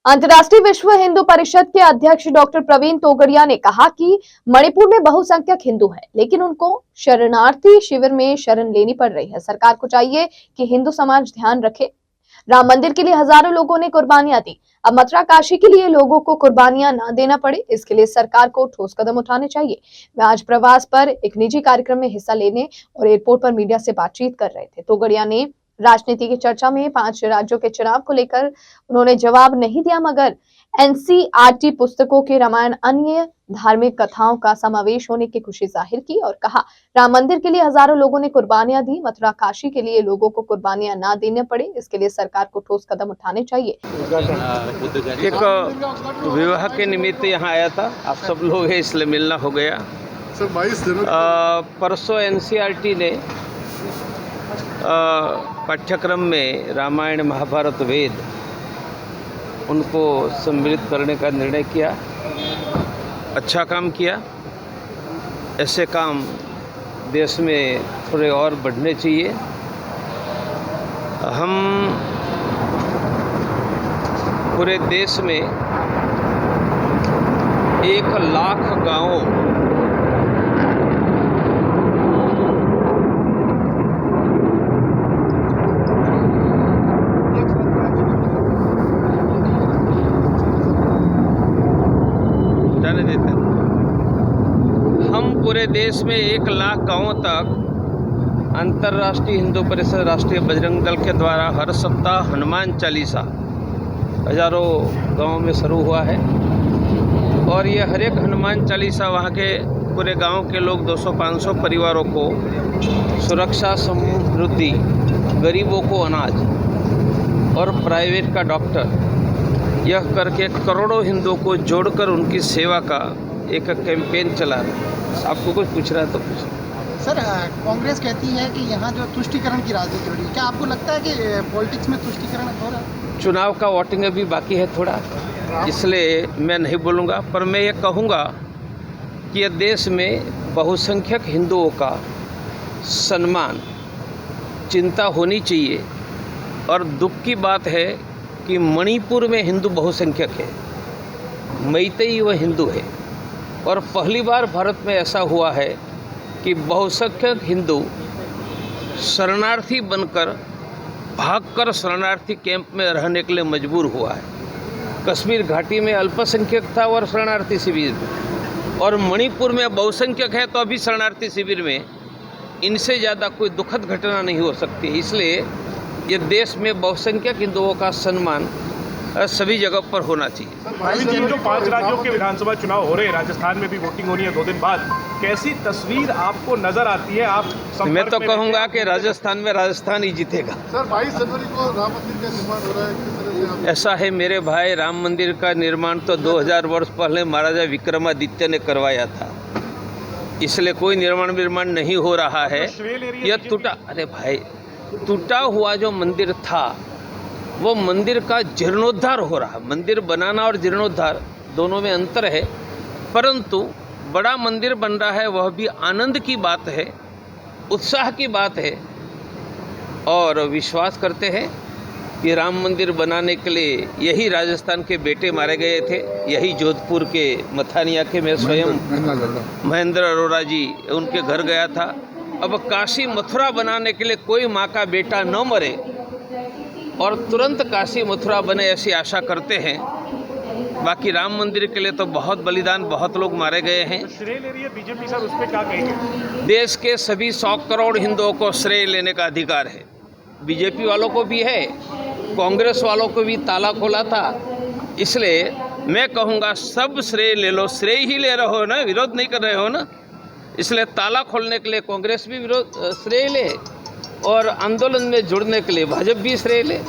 अंतर्राष्ट्रीय विश्व हिंदू परिषद के अध्यक्ष डॉक्टर प्रवीण तोगड़िया ने कहा कि मणिपुर में बहुसंख्यक हिंदू हैं, लेकिन उनको शरणार्थी शिविर में शरण लेनी पड़ रही है। सरकार को चाहिए कि हिंदू समाज ध्यान रखे। राम मंदिर के लिए हजारों लोगों ने कुर्बानियां दी, अब मथुरा काशी के लिए लोगों को कुर्बानियां ना देना पड़े, इसके लिए सरकार को ठोस कदम उठाने चाहिए। वे आज प्रवास पर एक निजी कार्यक्रम में हिस्सा लेने और एयरपोर्ट पर मीडिया से बातचीत कर रहे थे। तोगड़िया ने राजनीति की चर्चा में 5 राज्यों के चुनाव को लेकर उन्होंने जवाब नहीं दिया, मगर एनसीईआरटी पुस्तकों के रामायण अन्य धार्मिक कथाओं का समावेश होने की खुशी जाहिर की और कहा, राम मंदिर के लिए हजारों लोगों ने कुर्बानियां दी, मथुरा काशी के लिए लोगों को कुर्बानियां ना देने पड़े, इसके लिए सरकार को ठोस कदम उठाने चाहिए। एक विवाह के निमित्त यहाँ आया था, आप सब लोग हैं इसलिए मिलना हो गया। परसों एनसीईआरटी ने पाठ्यक्रम में रामायण महाभारत वेद उनको सम्मिलित करने का निर्णय किया। अच्छा काम किया। ऐसे काम देश में थोड़े और बढ़ने चाहिए। हम पूरे देश में 1 लाख गांवों पूरे देश में 1 लाख गांवों तक अंतर्राष्ट्रीय हिंदू परिषद राष्ट्रीय बजरंग दल के द्वारा हर सप्ताह हनुमान चालीसा हजारों गांवों में शुरू हुआ है और ये हर एक हनुमान चालीसा वहाँ के पूरे गांव के लोग 200-500 परिवारों को सुरक्षा, समृद्धि, गरीबों को अनाज और प्राइवेट का डॉक्टर, यह करके करोड़ों हिंदुओं को जोड़कर उनकी सेवा का एक कैंपेन चला रहा है। आपको कुछ पूछ रहा है तो पूछ। सर, कांग्रेस कहती है कि यहाँ जो तुष्टीकरण की राजनीति हो रही है, क्या आपको लगता है कि पॉलिटिक्स में तुष्टीकरण हो रहा है? चुनाव का वोटिंग अभी बाकी है थोड़ा, इसलिए मैं नहीं बोलूँगा, पर मैं ये कहूँगा कि यह देश में बहुसंख्यक हिंदुओं का सम्मान, चिंता होनी चाहिए। और दुख की बात है कि मणिपुर में हिंदू बहुसंख्यक है, मैतेई व हिंदू है और पहली बार भारत में ऐसा हुआ है कि बहुसंख्यक हिंदू शरणार्थी बनकर भागकर शरणार्थी कैंप में रहने के लिए मजबूर हुआ है। कश्मीर घाटी में अल्पसंख्यक था और शरणार्थी शिविर में, और मणिपुर में बहुसंख्यक है तो अभी शरणार्थी शिविर में। इनसे ज़्यादा कोई दुखद घटना नहीं हो सकती। इसलिए ये देश में बहुसंख्यक हिंदुओं का सम्मान सभी जगह पर होना चाहिए। जिन जो 5 राज्यों के विधानसभा चुनाव हो रहे हैं, राजस्थान में भी वोटिंग होनी है 2 दिन बाद, कैसी तस्वीर आपको नजर आती है? आप मैं तो कहूँगा कि राजस्थान में राजस्थान ही जीतेगा। सर, 22 जनवरी को राम मंदिर का निर्माण हो रहा है, किस तरह से ऐसा है मेरे भाई, राम मंदिर का निर्माण तो 2000 वर्ष पहले महाराजा विक्रमादित्य ने करवाया था, इसलिए कोई निर्माण नहीं हो रहा है। यह टूटा हुआ जो मंदिर था वो मंदिर का जीर्णोद्धार हो रहा है। मंदिर बनाना और जीर्णोद्धार दोनों में अंतर है, परंतु बड़ा मंदिर बन रहा है, वह भी आनंद की बात है, उत्साह की बात है। और विश्वास करते हैं कि राम मंदिर बनाने के लिए यही राजस्थान के बेटे मारे गए थे, यही जोधपुर के मथानिया के मैं स्वयं महेंद्र अरोड़ा जी उनके घर गया था। अब काशी मथुरा बनाने के लिए कोई माँ का बेटा न मरे और तुरंत काशी मथुरा बने, ऐसी आशा करते हैं। बाकी राम मंदिर के लिए तो बहुत बलिदान, बहुत लोग मारे गए हैं। श्रेय ले रही है बीजेपी सर, उस पर क्या कहेंगे? देश के सभी 100 करोड़ हिंदुओं को श्रेय लेने का अधिकार है। बीजेपी वालों को भी है, कांग्रेस वालों को भी ताला खोला था। इसलिए मैं कहूँगा सब श्रेय ले लो। श्रेय ही ले रहे हो ना, विरोध नहीं कर रहे हो ना, इसलिए ताला खोलने के लिए कांग्रेस भी श्रेय ले और आंदोलन में जुड़ने के लिए भाजपा भी श्रेय ले।